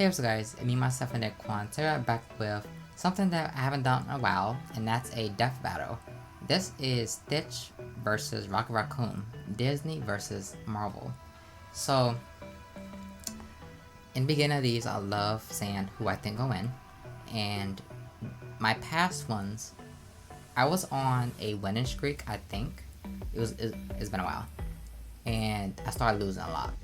Hey what's up guys, me myself and Nick Quan. Today I'm back with something that I haven't done in a while, and that's a death battle. This is Stitch versus Raccoon, Disney versus Marvel. So, in the beginning of these, I love saying who I think will win, and my past ones, I was on a winning streak. I think it's been a while, and I started losing a lot.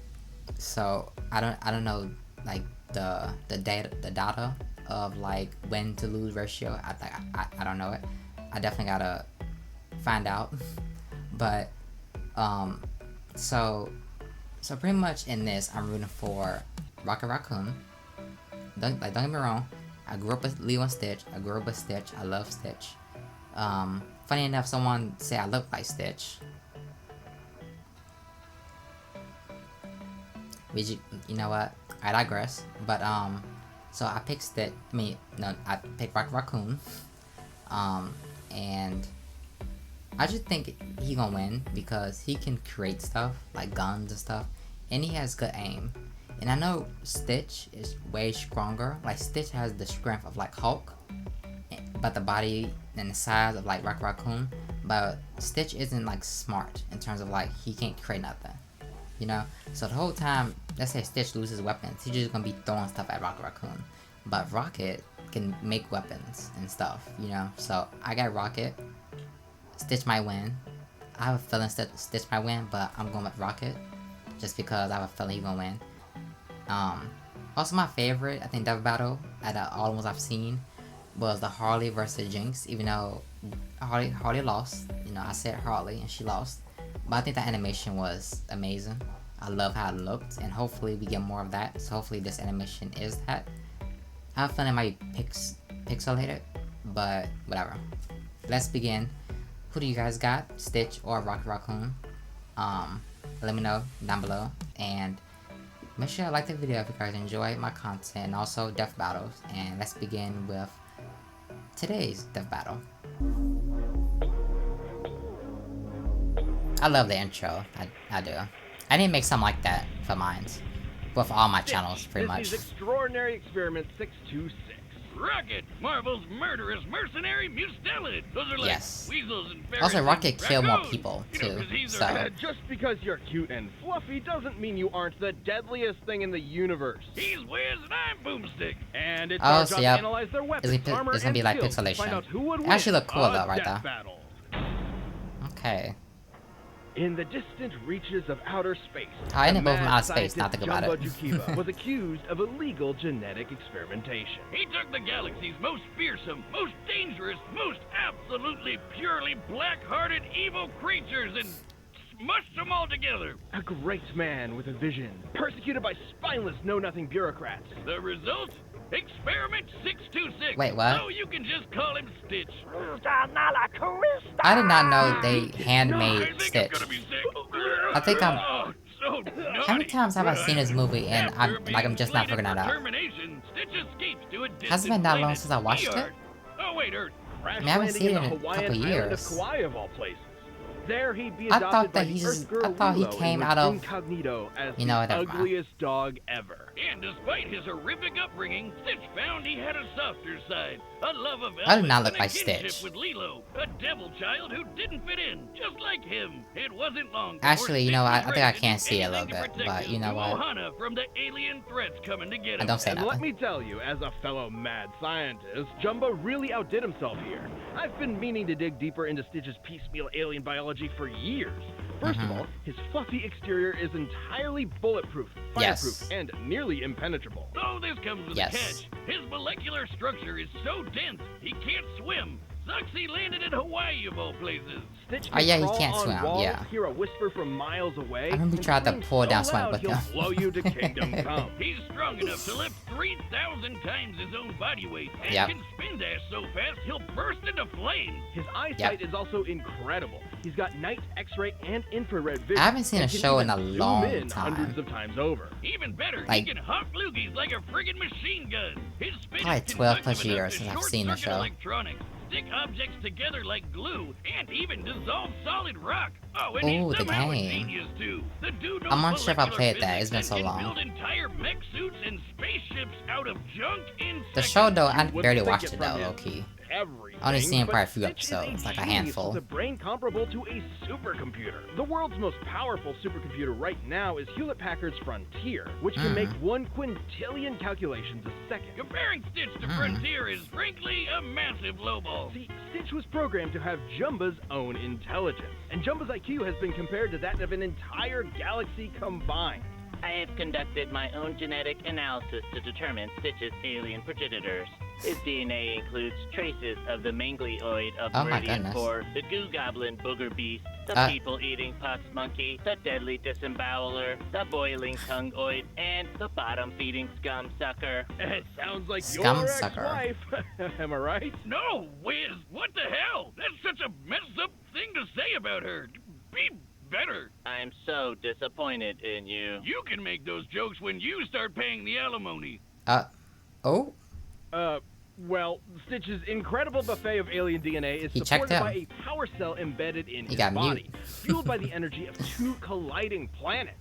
So I don't know like the data of like win to lose ratio. I don't know it. I definitely gotta find out. But so pretty much in this I'm rooting for Raccoon. Don't get me wrong, I grew up with Lilo and Stitch. I grew up with Stitch. I love Stitch. Funny enough, someone said I look like Stitch. You know what? I digress. But so I picked Stitch. I picked Raccoon. And I just think he gonna win because he can create stuff like guns and stuff, and he has good aim. And I know Stitch is way stronger. Like Stitch has the strength of like Hulk, but the body and the size of like Raccoon. But Stitch isn't like smart in terms of like he can't create nothing. You know, so the whole time, let's say Stitch loses weapons, he's just gonna be throwing stuff at Raccoon. But Rocket can make weapons and stuff, you know. So I got Rocket. Stitch might win. I have a feeling Stitch might win, but I'm going with Rocket just because I have a feeling he's gonna win. Also my favorite, I think, death battle out of all the ones I've seen was the Harley versus Jinx. Even though Harley lost, you know, I said Harley and she lost. But I think the animation was amazing. I love how it looked, and hopefully we get more of that. So hopefully this animation is that. I have a feeling it might be pixelated, but whatever. Let's begin. Who do you guys got? Stitch or Raccoon? Let me know down below, and make sure you like the video if you guys enjoy my content and also death battles. And let's begin with today's death battle. I love the intro. I do. I need to make something like that for mine. With all my channels, pretty much. This is Extraordinary Experiment 626. Rocket, Marvel's murderous mercenary mustelid. Those are like weasels and ferrets. Also, Rocket kill more Raccoon. people You know, too. 'cause he's So a- Just because you're cute and fluffy doesn't mean you aren't the deadliest thing in the universe. He's Wiz and I'm Boomstick. And it's Oh, our so job to yep. analyze their weapons, It's armor, gonna and be like skills to find pixelation. out who would It win actually look cool a though, right death there. battle. Okay. In the distant reaches of outer space, I ended the both from mad outer space, not think about scientist it. Jumbo Jukiba was accused of illegal genetic experimentation. He took the galaxy's most fearsome, most dangerous, most absolutely purely black-hearted evil creatures and smushed them all together. A great man with a vision, persecuted by spineless know-nothing bureaucrats. The result? Experiment 626. Wait, what? So you can just call him Stitch. I did not know they I handmade think Stitch. I'm gonna be sick. I think I'm- Oh, so How many naughty. times have I seen this movie and After I'm just not being figuring that slated for out? termination, Stitch escapes to a distant Hasn't been that long planet, since I watched it? Earth. Oh wait, Earth. Crash I haven't landing seen in it the in a Hawaiian couple island of years. Kauai of all places. There he'd be I adopted thought by that the Earth girl I thought he Willow and came was out of- incognito as You know what, the never mind. ugliest dog ever. And despite his horrific upbringing, Stitch found he had a softer side, a love of I do not Elvis look and a like kinship Stitch. with Lilo, a devil child who didn't fit in, just like him. It wasn't long before Actually, you know Stitch what, I think I was can ready to see do a little anything to bit, protect but you know his what? Ohana from the alien threats coming to get I him. don't say And let nothing. me tell you, as a fellow mad scientist, Jumbo really outdid himself here. I've been meaning to dig deeper into Stitch's piecemeal alien biology for years. First of all, his fluffy exterior is entirely bulletproof, Yes. fireproof, and nearly impenetrable. So this comes with Yes. a catch. His molecular structure is so dense, he can't swim. Sucks he landed in Hawaii of all places. Stitch Oh, yeah, he crawl can't on swim, walls, yeah. hear a whisper from miles away. I remember he and tried to scream pull so down swim loud with he'll him. blow you to kingdom come. He's strong enough to lift 3,000 times his own body weight and Yep. can spin dash so fast he'll burst into flames. His eyesight is also incredible. He's got night, X-ray, and infrared vision. I haven't seen and a can show in even a zoom long in time. hundreds of times over. Even better, Like- he can hop loogies like a friggin' machine gun. His spin Probably is 12 plus conductive enough years to since I've seen the short-circuit show. electronics, stick objects together like glue, and even dissolve solid rock. Oh, and Ooh, he's the somehow a game. genius too. The dude knows I'm unsure if I molecular played that. It's physics been and so can long. build entire mech suits and spaceships out of junk in The seconds. show though, I wouldn't barely think watched it it from though, him. low key. Everything, Only seen but probably a few Stitch is episodes, like a genius handful. with a brain comparable to a supercomputer. The world's most powerful supercomputer right now is Hewlett-Packard's Frontier, which can make 1 quintillion calculations a second. Comparing Stitch to Frontier is frankly a massive lowball. See, Stitch was programmed to have Jumba's own intelligence, and Jumba's IQ has been compared to that of an entire galaxy combined. I have conducted my own genetic analysis to determine Stitch's alien progenitors. His DNA includes traces of the manglioid of Oh my Meridian goodness. 4, the goo goblin booger beast, the people-eating pus monkey, the deadly disemboweler, the boiling tongueoid, and the bottom-feeding scum sucker. It sounds like Scum your sucker. ex-wife. Am I right? No, Wiz, what the hell? That's such a messed up thing to say about her. Be better. I'm so disappointed in you. You can make those jokes when you start paying the alimony. Oh? Well, Stitch's incredible buffet of alien DNA is He checked supported by him. a power cell embedded in He his got body, mute. fueled by the energy of 2 colliding planets.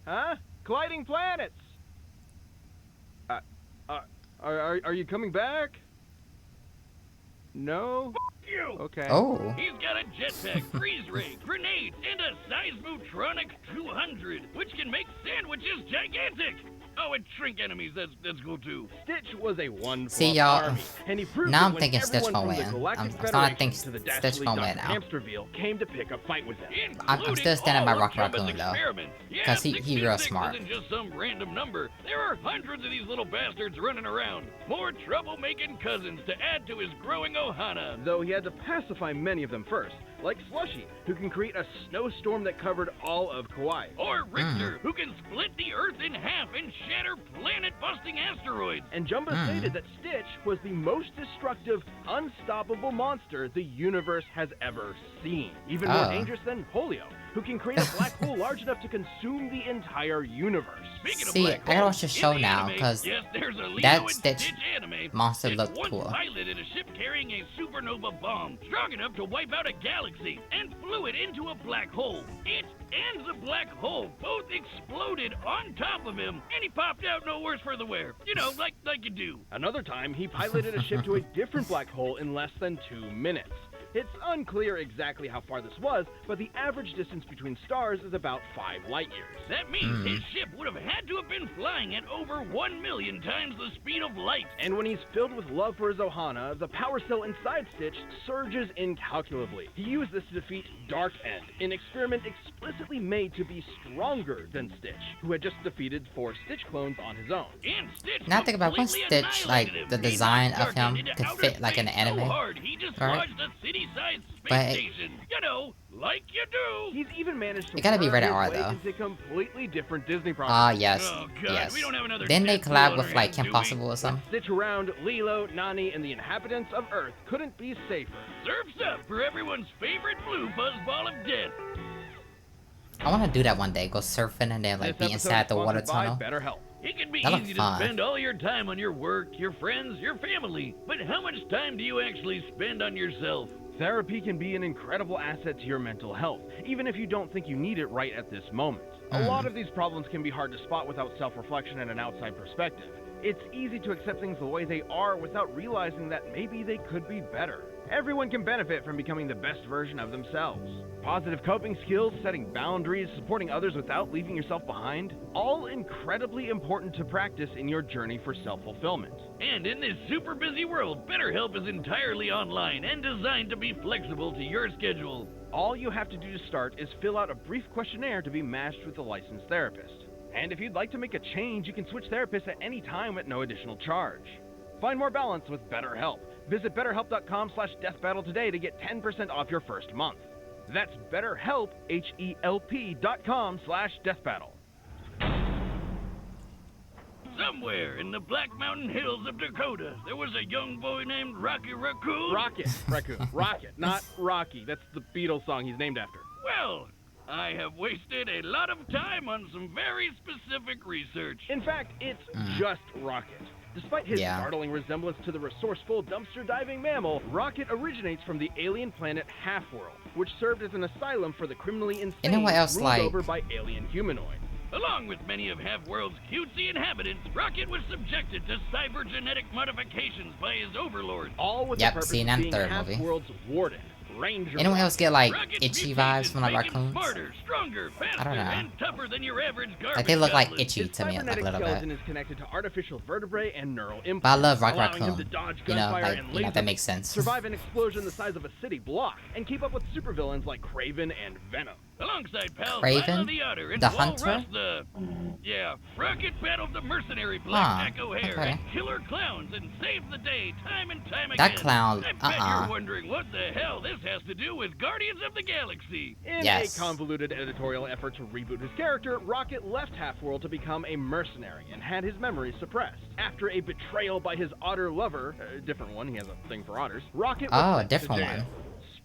Huh? Colliding planets! Are you coming back? No? You. Okay. Oh. He's got a jetpack, freeze ray, grenades, and a Seismotronic 200, which can make sandwiches gigantic. Oh, and shrink enemies. That's cool too. Stitch was a one See, y'all, army, and he proved now it I'm when thinking Stitch everyone gonna from the win. Galactic I'm starting to think Federation to the Stitch dastardly gonna win Dr. now. Hamsterville came to pick a fight with him. I'm still standing by Including Rock all of Raccoon, Jumba's though. experiments. Yeah, 'Cause he real 66 smart. isn't just some random number. There are hundreds of these little bastards running around. More trouble-making cousins to add to his growing ohana. Though he had to pacify many of them first, like Slushy, who can create a snowstorm that covered all of Kauai. Or Richter, who can split the Earth in half and shatter planet-busting asteroids. And Jumba stated that Stitch was the most destructive, unstoppable monster the universe has ever seen. Even more dangerous than Polio, who can create a black hole large enough to consume the entire universe. Speaking of See, black I gotta holes, watch the in show the now, anime, 'cause yes, there's a Leo that and Stitch anime monster that looked once cool. piloted a ship carrying a supernova bomb strong enough to wipe out a galaxy and flew it into a black hole. It and the black hole both exploded on top of him, and he popped out no worse for the wear. You know, like you do. Another time, he piloted a ship to a different black hole in less than 2 minutes. It's unclear exactly how far this was, but the average distance between stars is about 5 light years. That means his ship would have had to have been flying at over 1 million times the speed of light. And when he's filled with love for his ohana, the power cell inside Stitch surges incalculably. He used this to defeat Dark End, an experiment explicitly made to be stronger than Stitch, who had just defeated 4 Stitch clones on his own. And Stitch Now think about when completely Stitch, like, annihilated him. the He design knocked of Dark him End into could outer fit like an space anime, so hard, he dislodged a city-sized space But- station. You know, like you do. He's even managed to It gotta be worm rated his R, way though. into completely different Disney Ah, properties. yes. Oh, God, Yes. we don't have another Didn't they Deadpool collab on with, our like, hands, Kim do we? Possible or something? Stitch around, Lilo, Nani, and the inhabitants of Earth couldn't be safer. Surf's up for everyone's favorite blue fuzzball of death. I want to do that one day. Go surfing and then, like, This be episode inside is the water sponsored by tunnel. BetterHelp. It can be That looks easy to fun. spend all your time on your work, your friends, your family. But how much time do you actually spend on yourself? Therapy can be an incredible asset to your mental health, even if you don't think you need it right at this moment. A lot of these problems can be hard to spot without self-reflection and an outside perspective. It's easy to accept things the way they are without realizing that maybe they could be better. Everyone can benefit from becoming the best version of themselves. Positive coping skills, setting boundaries, supporting others without leaving yourself behind, all incredibly important to practice in your journey for self-fulfillment. And in this super busy world, BetterHelp is entirely online and designed to be flexible to your schedule. All you have to do to start is fill out a brief questionnaire to be matched with a licensed therapist. And if you'd like to make a change, you can switch therapists at any time at no additional charge. Find more balance with BetterHelp. Visit betterhelp.com/deathbattle today to get 10% off your first month. That's BetterHelp, HELP.com/deathbattle. Somewhere in the Black Mountain Hills of Dakota, there was a young boy named Rocky Raccoon. Raccoon. Rocket, not Rocky. That's the Beatles song he's named after. Well, I have wasted a lot of time on some very specific research. In fact, it's just Rocket. Despite his startling resemblance to the resourceful dumpster diving mammal, Rocket originates from the alien planet Half-World, which served as an asylum for the criminally insane You know what else, ruled like- over by alien humanoids. Along with many of Half-World's cutesy inhabitants, Rocket was subjected to cybergenetic modifications by his overlords. All with Yep, the purpose seen of that being third movie. Half-World's warden. Ranger. Anyone else get like Rocket's itchy mutations vibes from like make him raccoons? smarter, stronger, faster, know. and tougher than your average garbage Like they look like goblin. itchy His to me, like a cybernetic little skeleton bit. is connected to artificial vertebrae and neural implants. But I love Rock allowing him Raccoon. to dodge You know, gunfire like and you know, lasers, that makes sense. survive an explosion the size of a city block, and keep up with supervillains like Kraven and Venom. Alongside pals Kraven? Lila the Otter and The Walrus Hunter? the... Yeah, Rocket battled the mercenary Huh, Black Jack O'Hare okay. and killer clowns and saved the day time and time again. That clown, I bet you're wondering what the hell this has to do with Guardians of the Galaxy. In Yes. a convoluted editorial effort to reboot his character, Rocket left Half-World to become a mercenary and had his memories suppressed. After a betrayal by his otter lover, a different one, he has a thing for otters, Rocket was Oh, a sent to different jail. one.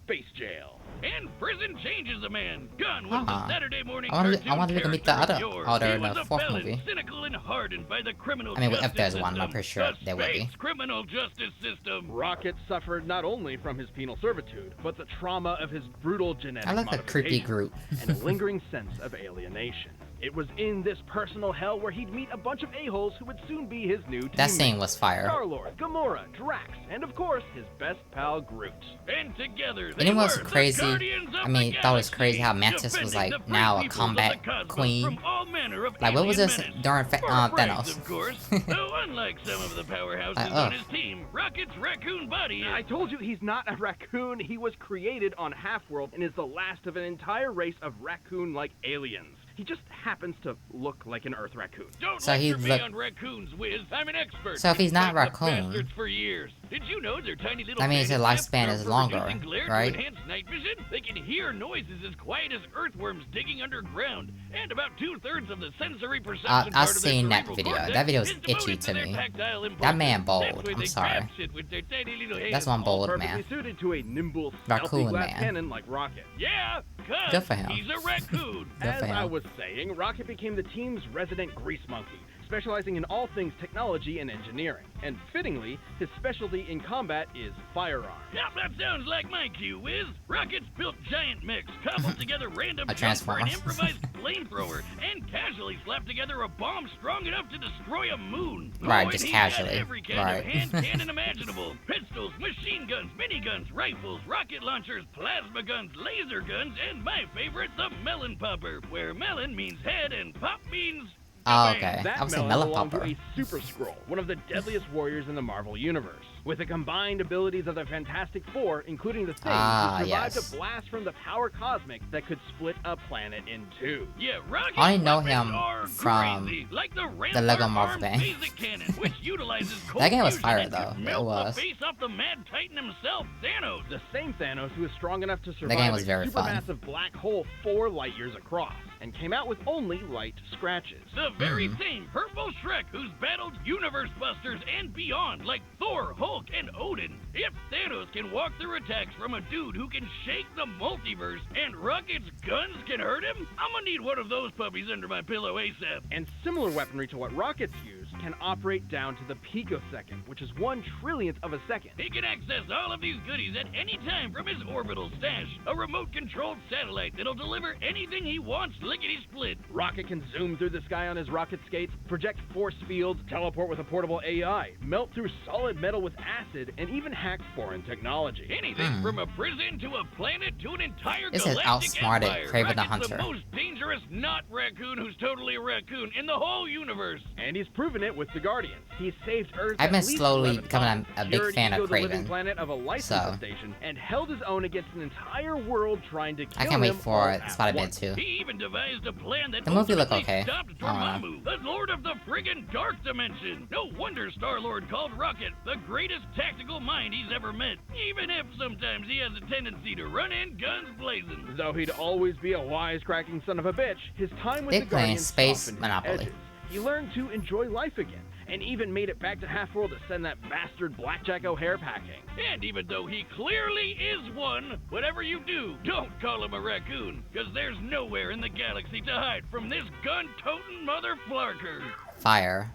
Space jail. And prison changes a man. Gun was the Saturday morning I wanted cartoon to meet the character other of yore. otter He in was the a fourth felon, movie. cynical and hardened by the criminal I mean, if justice there's one, I'm system. pretty sure The there will be. space criminal justice system. Rocket suffered not only from his penal servitude, but the trauma of his brutal genetic I like a creepy modification group. and a lingering sense of alienation. It was in this personal hell where he'd meet a bunch of a-holes who would soon be his new That teammates. scene was fire. Star-Lord, Gamora, Drax, and of course, his best pal Groot. And together they And it was were the crazy. Guardians of I the mean, thought it was Galaxy, crazy how Mantis was defending like the free now a peoples of combat the cosmos queen. from all manner of Like, what was alien this menace. during For a price, Thanos? of course. Though unlike some of the powerhouses Like, on his team, Rocket's raccoon body is... I told you he's not a raccoon. He was created on Half-World and is the last of an entire race of raccoon-like aliens. He just happens to look like an Earth raccoon. Don't So he lecture me look- on raccoons, Wiz. I'm an expert. So if he's not I've fought the raccoon- bastards for years. Did you know their tiny little That means his bandits lifespan have is for longer, reducing glare right? To enhance night vision? They can hear noises as quiet as earthworms digging underground, and about 2/3 of the sensory perception I've part of their seen that cerebral video. cortex That video is is itchy devoted to their me. tactile impulses. That man That's bold. why I'm they sorry. grab shit with their tiny little hands. That's one bold Perfectly man. suited to a nimble, Raccoon stealthy glass man. cannon like Rocket. Yeah, 'cause Good for him. he's a raccoon. Good As for I him. was saying, Rocket became the team's resident grease monkey, specializing in all things technology and engineering. And fittingly, his specialty in combat is firearms. Yep, that sounds like my cue, Wiz. Rockets built giant mechs, cobbled together random A guns for an transformer. improvised flamethrower, and casually slapped together a bomb strong enough to destroy a moon. Right, and just he had casually. every kind Right. of hand cannon imaginable. Pistols, machine guns, miniguns, rifles, rocket launchers, plasma guns, laser guns, and my favorite, the melon popper, where melon means head and pop means... Oh, bang. okay. That I was saying melon belonged Melopopper. to a Super Skrull, one of the deadliest warriors in the Marvel Universe. With the combined abilities of the Fantastic Four, including the Thing, Ah, who survived yes. a blast from the power cosmic that could split a planet in two. Yeah, rocket I only know weapons him are from crazy, like the Lego Marvel Rampart game. Basic Cannon, which utilizes cold That game was fusion fire, and though. could It melt was. the face off the Mad Titan himself, Thanos. The same Thanos who was strong enough to survive game was a very fun. supermassive black hole 4 light years across, and came out with only light scratches. The very Mm-hmm. same purple Shrek who's battled universe busters and beyond, like Thor, Hulk, and Odin. If Thanos can walk through attacks from a dude who can shake the multiverse, and Rocket's guns can hurt him, I'm gonna need one of those puppies under my pillow ASAP. And similar weaponry to what rockets use can operate down to the picosecond, which is 1/trillionth of a second. He can access all of these goodies at any time from his orbital stash, a remote-controlled satellite that'll deliver anything he wants lickety-split. Rocket can zoom through the sky on his rocket skates, project force fields, teleport with a portable AI, melt through solid metal with acid, and even hack foreign technology. Anything from a prison to a planet to an entire This is galactic outsmarted empire. Kraven the Rocket's Hunter. the most dangerous not raccoon who's totally a raccoon in the whole universe. And he's proven it with the Guardians. He's saved Earth I've at been least slowly 11 becoming times, a big cured fan of Ego, the living Kraven. planet of a license So- station, and held his own against an entire world trying to kill I can't wait him for all it. at Spider-Man once. 2. He even devised a plan that The movie looked ultimately okay. stopped I don't Dormammu, the lord of the friggin' dark dimension. No wonder Star-Lord called Rocket the greatest tactical mind he's ever met, even if sometimes he has a tendency to run in guns blazing. Though he'd always be a wisecracking son of a bitch, his time with They the playing Guardians Space softened his Monopoly. edges. He learned to enjoy life again, and even made it back to Half-World to send that bastard Blackjack O'Hare packing. And even though he clearly is one, whatever you do, don't call him a raccoon, because there's nowhere in the galaxy to hide from this gun-toting mother flarker. Fire.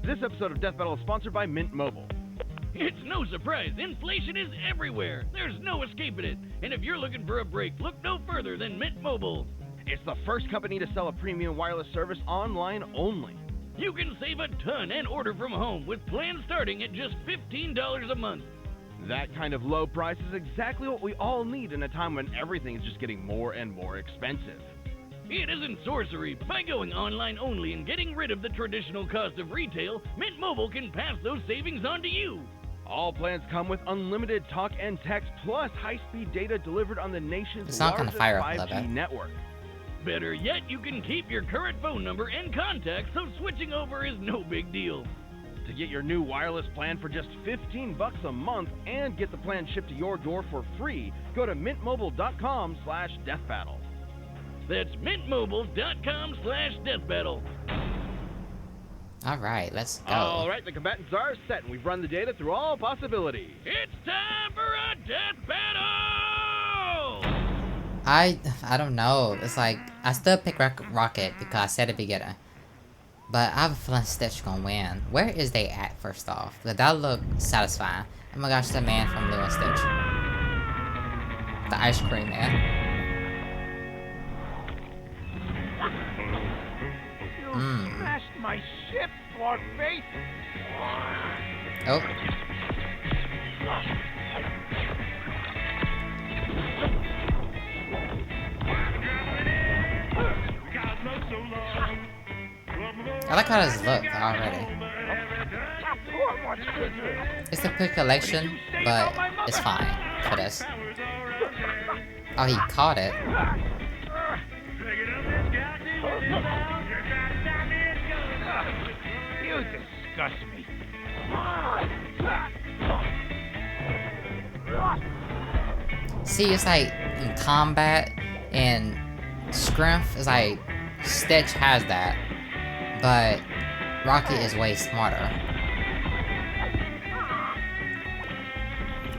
This episode of Death Battle is sponsored by Mint Mobile. It's no surprise, inflation is everywhere. There's no escaping it. And if you're looking for a break, look no further than Mint Mobile. It's the first company to sell a premium wireless service online only. You can save a ton and order from home with plans starting at just $15 a month. That kind of low price is exactly what we all need in a time when everything is just getting more and more expensive. It isn't sorcery. By going online only and getting rid of the traditional cost of retail, Mint Mobile can pass those savings on to you. All plans come with unlimited talk and text plus high-speed data delivered on the nation's largest 5G network. Better yet, you can keep your current phone number and contacts, so switching over is no big deal. To get your new wireless plan for just $15 a month and get the plan shipped to your door for free, go to mintmobile.com/deathbattle. That's mintmobile.com/deathbattle. Alright, let's go. Alright, the combatants are set and we've run the data through all possibilities. It's time for a death battle! I don't know. It's like, I still pick Rocket because I said at the beginning. But I have a feeling Stitch gonna win. Where is they at, first off? That look satisfying. Oh my gosh, the man from Lilo and Stitch. The ice cream man. You smashed my ship, Lord Face! Oh. I like how this look already. It's a quick collection, but it's fine for this. Oh, he caught it. You disgust me. See, it's like in combat and strength, it's like Stitch has that. But Rocket is way smarter.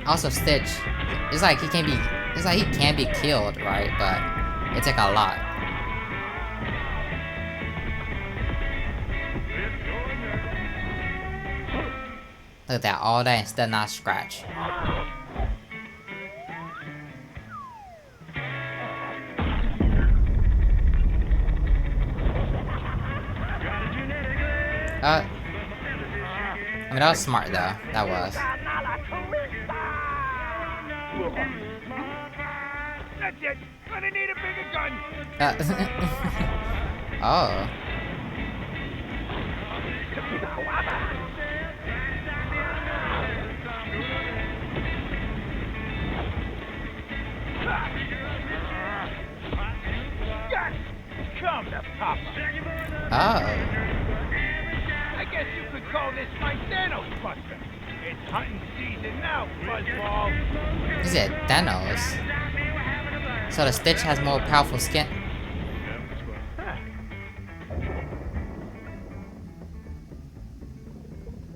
Also, Stitch, it's like he can be killed, right? But it takes a lot. Look at that, all that and still not scratch. I mean, that was smart though. That was. That's it. Gonna need a bigger gun. Oh. Yes. Come to Papa. Oh. I guess you could call this my Thanos Buster. It's hunting season now, Buzzball. Is it Thanos? So the Stitch has more powerful skin.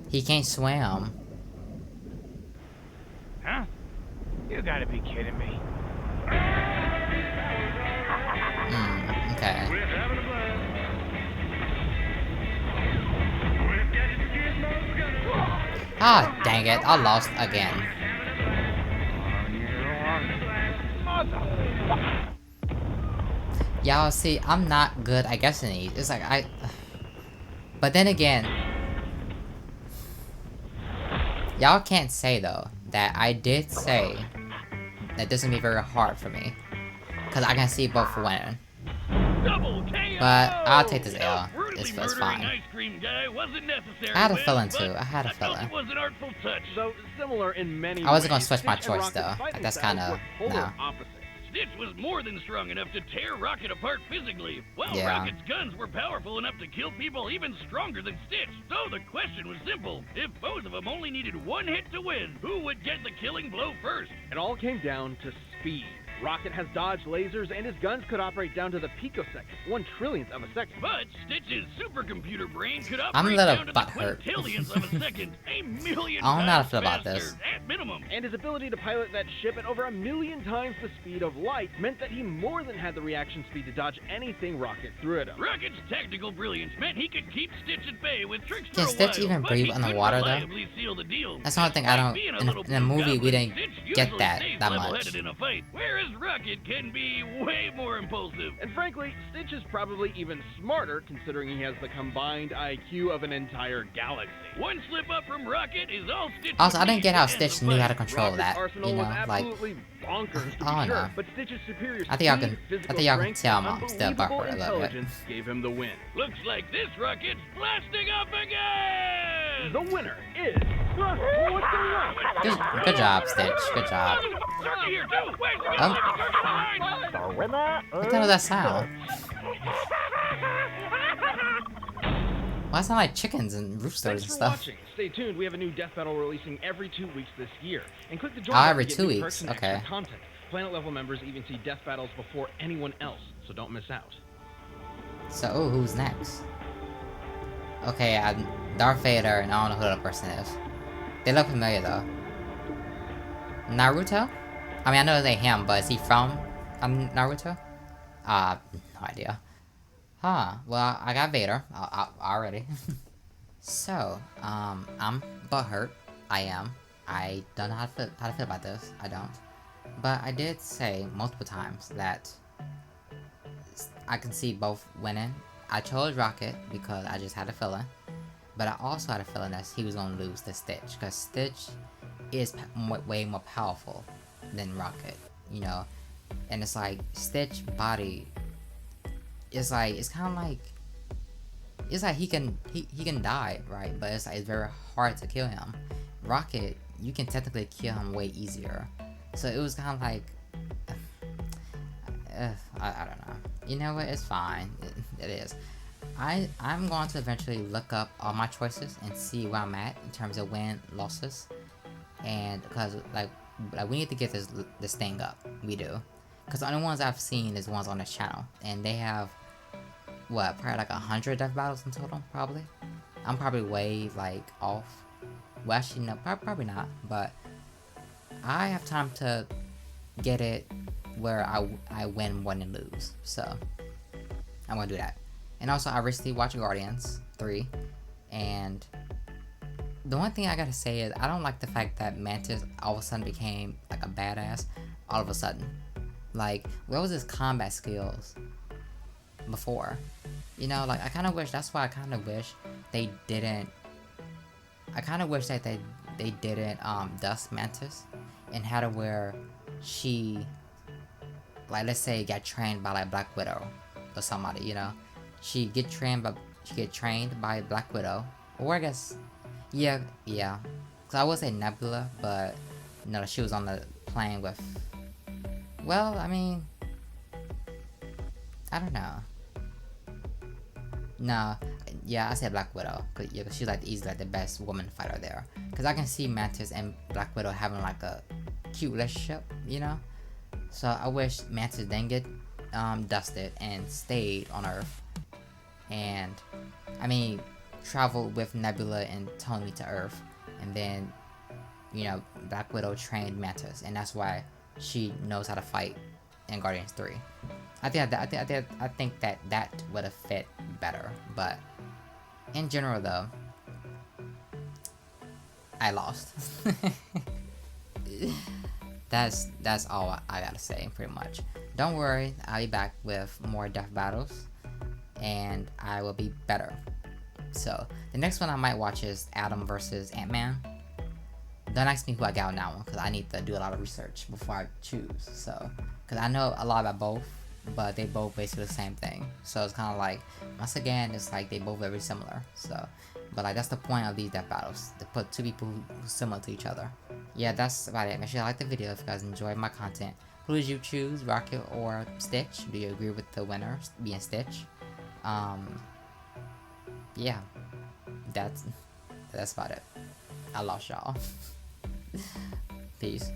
He can't swim. Huh? You gotta be kidding me. Okay. Ah, dang it, I lost again. Y'all see, I'm not good at guessing these. It's like, but then again, y'all can't say though, that I did say that this is gonna be very hard for me. Cause I can see both winning. But I'll take this L. It's fine. Ice cream guy wasn't necessary. I had a feeling too. I had a I felt feeling. it was an artful touch. So similar in many I wasn't gonna ways, switch my Stitch and choice, Rocket's though. fighting That's styles kinda- were polar no. opposites. Stitch was more than strong enough to tear Rocket apart physically, while Yeah. Rocket's guns were powerful enough to kill people even stronger than Stitch. So the question was simple. If both of them only needed one hit to win, who would get the killing blow first? It all came down to speed. Rocket has dodged lasers, and his guns could operate down to the picosecond, 1/1,000,000th of a second. But Stitch's supercomputer brain could I'm a operate little down to the butthurt. quintillionth of a second, a million I don't know how to times feel about faster. this. At at minimum. And his ability to pilot that ship at over 1,000,000 times the speed of light meant that he more than had the reaction speed to dodge anything Rocket threw at him. Rocket's tactical brilliance meant he could keep Stitch at bay with tricks for Can a Stitch while, even but breathe he underwater, couldn't though? reliably seal the deal. That's the only thing I don't. Being a In little the blue movie, we goblin, didn't Stitch get usually that stays much. level-headed in a fight, whereas Rocket can be way more impulsive. And frankly, Stitch is probably even smarter considering he has the combined IQ of an entire galaxy. One slip up from Rocket is all Stitch. Also, I would didn't need get how to end Stitch the knew how to fight. control Rocket's that. arsenal You know, was like. absolutely bonkers to Oh, be sure, no. but Stitch's superior I think y'all speed, can- I physical think y'all can strength, tell and I'm still unbelievable backward a little bit. intelligence gave him the win. Looks like this rocket's blasting off again! The winner is the Good job, Stitch. Good job. Turkey here too! Where's the Oh. turkey line? What the hell is that sound? Why sound like chickens and roosters Thanks and for stuff? watching. Stay tuned. We have a new Death Battle releasing every 2 weeks this year. And click the join Oh, button every to get 2 new weeks. perks and Okay. extra content. Planet level members even see Death Battles before anyone else, so don't miss out. So, ooh, who's next? Okay, Darth Vader, and I don't know who the other person is. They look familiar though. Naruto? I mean, I know it ain't him, but is he from Naruto? No idea. Huh, well, I got Vader already. So, I'm butthurt. I am. I don't know how to feel about this. I don't. But I did say multiple times that I can see both winning. I chose Rocket because I just had a feeling. But I also had a feeling that he was going to lose to Stitch. Because Stitch is way more powerful than Rocket. You know? And it's like, Stitch body is like, it's kind of like, it's like he can die, right? But it's like, it's very hard to kill him. Rocket, you can technically kill him way easier. So it was kind of like, I don't know. You know what? It's fine. It is. I'm going to eventually look up all my choices and see where I'm at in terms of win losses, and because like we need to get this thing up. We do, because the only ones I've seen is ones on this channel, and they have what, probably like 100 death battles in total. Probably. I'm probably way like off. Well, actually no, probably not. But I have time to get it where I win more than lose. So I'm gonna do that. And also, I recently watched Guardians 3, and the one thing I gotta say is I don't like the fact that Mantis all of a sudden became like a badass all of a sudden. Like, where was his combat skills before? You know, like, I kind of wish, that's why I kind of wish they didn't, I kind of wish that they didn't dust Mantis and had it where she, like, let's say got trained by like Black Widow or somebody, you know? She get trained by Black Widow, or I guess, yeah. Cause I would say Nebula, but no, she was on the plane with. Well, I mean, I don't know. No, yeah, I said Black Widow, cause yeah, she's like easily like the best woman fighter there. Cause I can see Mantis and Black Widow having like a cute relationship, you know. So I wish Mantis didn't get dusted and stayed on Earth. And I mean, traveled with Nebula and Tony to Earth, and then, you know, Black Widow trained Mantis, and that's why she knows how to fight in Guardians 3. I think that would have fit better, but in general though, I lost. That's all I gotta say, pretty much. Don't worry, I'll be back with more death battles, and I will be better. So, the next one I might watch is Adam versus Ant-Man. Don't ask me who I got on that one, because I need to do a lot of research before I choose. So, because I know a lot about both, but they both basically the same thing. So, it's kind of like, once again, it's like they both very similar. So, but like, that's the point of these death battles, to put two people who's similar to each other. Yeah, that's about it. Make sure you like the video if you guys enjoyed my content. Who did you choose, Rocket or Stitch? Do you agree with the winner being Stitch? Yeah, that's about it. I lost y'all. Peace.